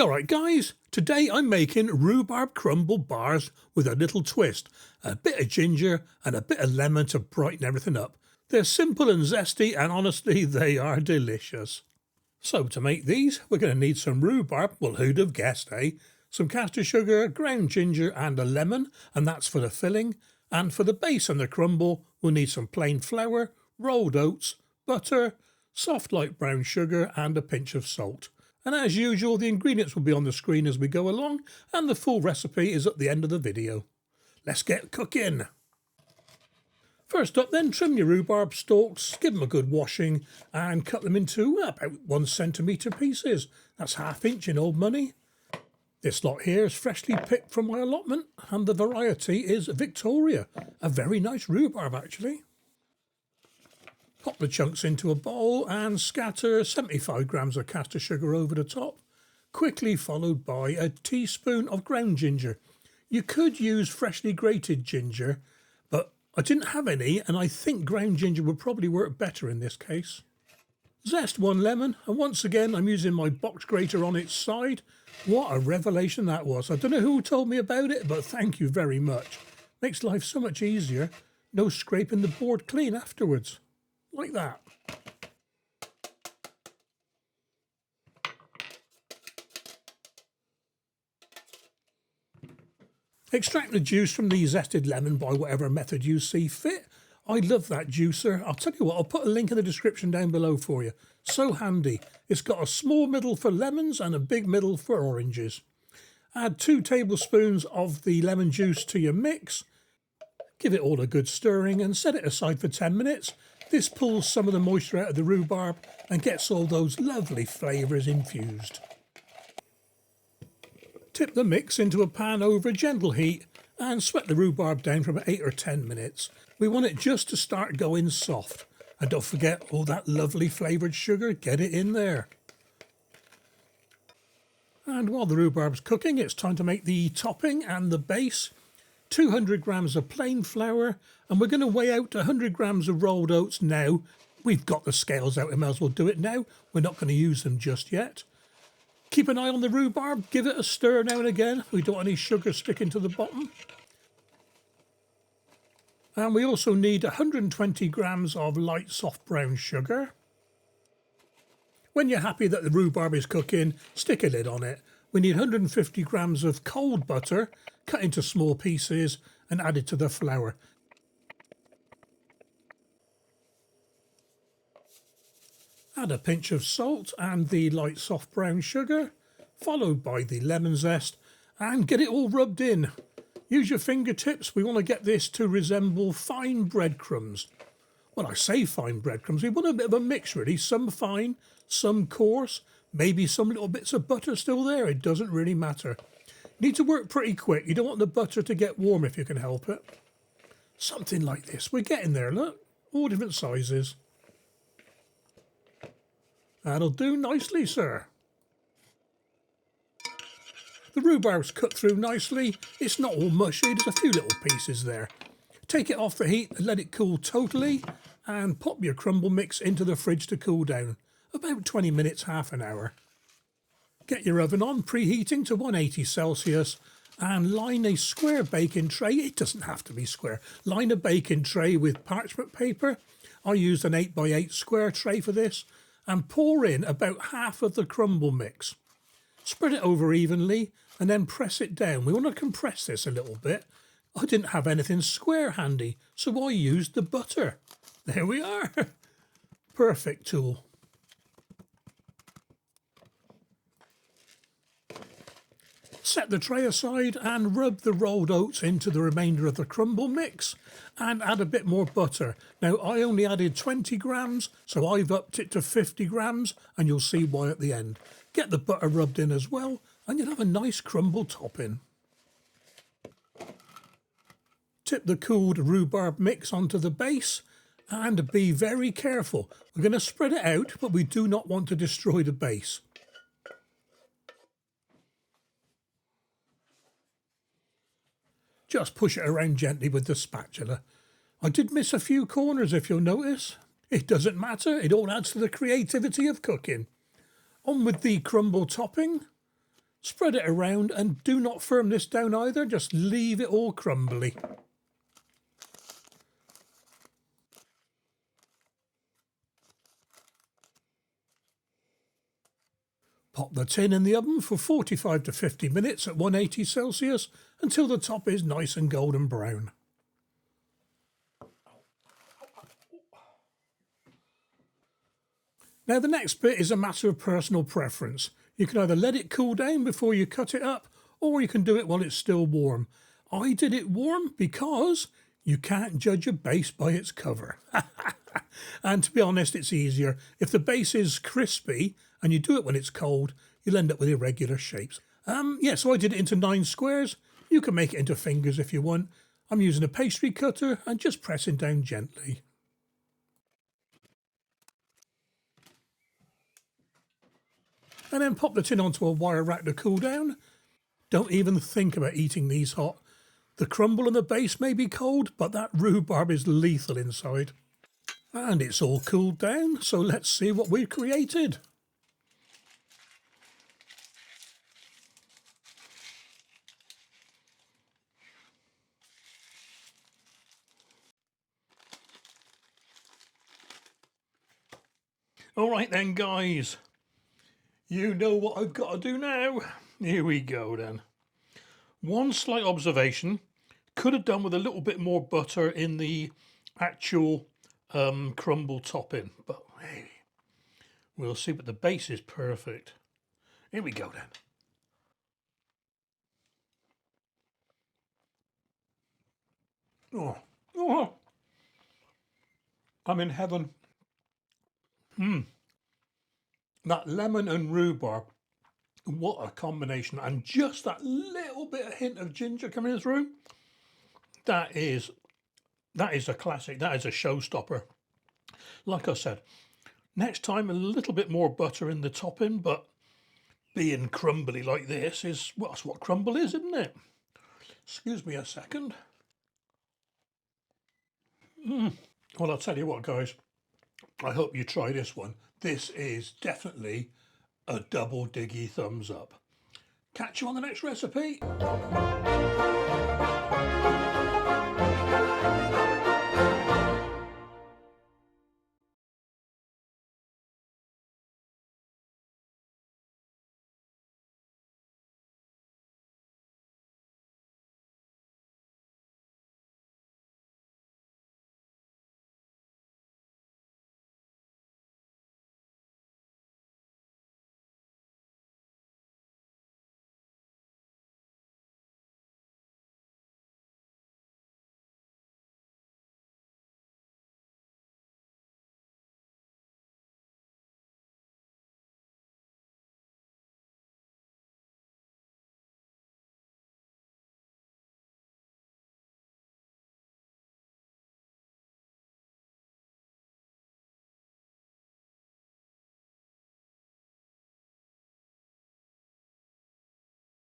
Alright guys, today I'm making rhubarb crumble bars with a little twist, a bit of ginger and a bit of lemon to brighten everything up. They're simple and zesty and honestly they are delicious. So to make these we're going to need some rhubarb, well who'd have guessed some caster sugar, ground ginger and a lemon, and that's for the filling, and for the base and the crumble we'll need some plain flour, rolled oats, butter, soft light brown sugar and a pinch of salt. And as usual, the ingredients will be on the screen as we go along, and the full recipe is at the end of the video. Let's get cooking. First up then, trim your rhubarb stalks, give them a good washing, and cut them into about 1 centimetre pieces. That's ½ inch in old money. This lot here is freshly picked from my allotment, and the variety is Victoria. A very nice rhubarb actually. Pop the chunks into a bowl and scatter 75 grams of caster sugar over the top, quickly followed by a teaspoon of ground ginger. You could use freshly grated ginger, but I didn't have any and I think ground ginger would probably work better in this case. Zest 1 lemon, and once again I'm using my box grater on its side. What a revelation that was. I don't know who told me about it, but thank you very much. Makes life so much easier. No scraping the board clean afterwards. Like that. Extract the juice from the zested lemon by whatever method you see fit. I love that juicer. I'll tell you what, I'll put a link in the description down below for you. So handy. It's got a small middle for lemons and a big middle for oranges. Add 2 tablespoons of the lemon juice to your mix. Give it all a good stirring and set it aside for 10 minutes. This pulls some of the moisture out of the rhubarb and gets all those lovely flavours infused. Tip the mix into a pan over a gentle heat and sweat the rhubarb down for about 8 or 10 minutes. We want it just to start going soft. And don't forget all that lovely flavoured sugar, get it in there. And while the rhubarb's cooking, it's time to make the topping and the base. 200 grams of plain flour, and we're going to weigh out 100 grams of rolled oats now. We've got the scales out, we may as well do it now. We're not going to use them just yet. Keep an eye on the rhubarb, give it a stir now and again. We don't want any sugar sticking to the bottom. And we also need 120 grams of light soft brown sugar. When you're happy that the rhubarb is cooking, stick a lid on it. We need 150 grams of cold butter, cut into small pieces and added to the flour. Add a pinch of salt and the light soft brown sugar, followed by the lemon zest, and get it all rubbed in. Use your fingertips. We want to get this to resemble fine breadcrumbs. Well, I say fine breadcrumbs. We want a bit of a mix really, some fine, some coarse, maybe some little bits of butter still there. It doesn't really matter. Need to work pretty quick. You don't want the butter to get warm if you can help it. Something like this. We're getting there, look. All different sizes. That'll do nicely, sir. The rhubarb's cut through nicely. It's not all mushy. There's a few little pieces there. Take it off the heat and let it cool totally. And pop your crumble mix into the fridge to cool down. About 20 minutes, half an hour. Get your oven on, preheating to 180 Celsius, and line a square baking tray. It doesn't have to be square. Line a baking tray with parchment paper. I used an 8x8 square tray for this, and pour in about half of the crumble mix. Spread it over evenly and then press it down. We want to compress this a little bit. I didn't have anything square handy, so I used the butter. There we are. Perfect tool. Set the tray aside and rub the rolled oats into the remainder of the crumble mix and add a bit more butter. Now I only added 20 grams, so I've upped it to 50 grams and you'll see why at the end. Get the butter rubbed in as well and you'll have a nice crumble topping. Tip the cooled rhubarb mix onto the base and be very careful. We're going to spread it out, but we do not want to destroy the base. Just push it around gently with the spatula. I did miss a few corners if you'll notice. It doesn't matter, it all adds to the creativity of cooking. On with the crumble topping. Spread it around and do not firm this down either, just leave it all crumbly. Pop the tin in the oven for 45 to 50 minutes at 180 Celsius until the top is nice and golden brown. Now the next bit is a matter of personal preference. You can either let it cool down before you cut it up, or you can do it while it's still warm. I did it warm because you can't judge a base by its cover. And to be honest, it's easier. If the base is crispy and you do it when it's cold, you'll end up with irregular shapes. So I did it into 9 squares. You can make it into fingers if you want. I'm using a pastry cutter and just pressing down gently. And then pop the tin onto a wire rack to cool down. Don't even think about eating these hot. The crumble and the base may be cold, but that rhubarb is lethal inside. And it's all cooled down, so let's see what we've created. All right then, guys. You know what I've got to do now. Here we go then. One slight observation. Could have done with a little bit more butter in the actual crumble topping, but hey, we'll see. But the base is perfect. Here we go then. Oh, I'm in heaven. That lemon and rhubarb, what a combination. And just that little bit of hint of ginger coming through. That is a classic. That is a showstopper. Like I said, next time a little bit more butter in the topping, but being crumbly like this is, well, that's what crumble is, isn't it? Excuse me a second. Well, I'll tell you what, guys. I hope you try this one. This is definitely a double diggy thumbs up. Catch you on the next recipe.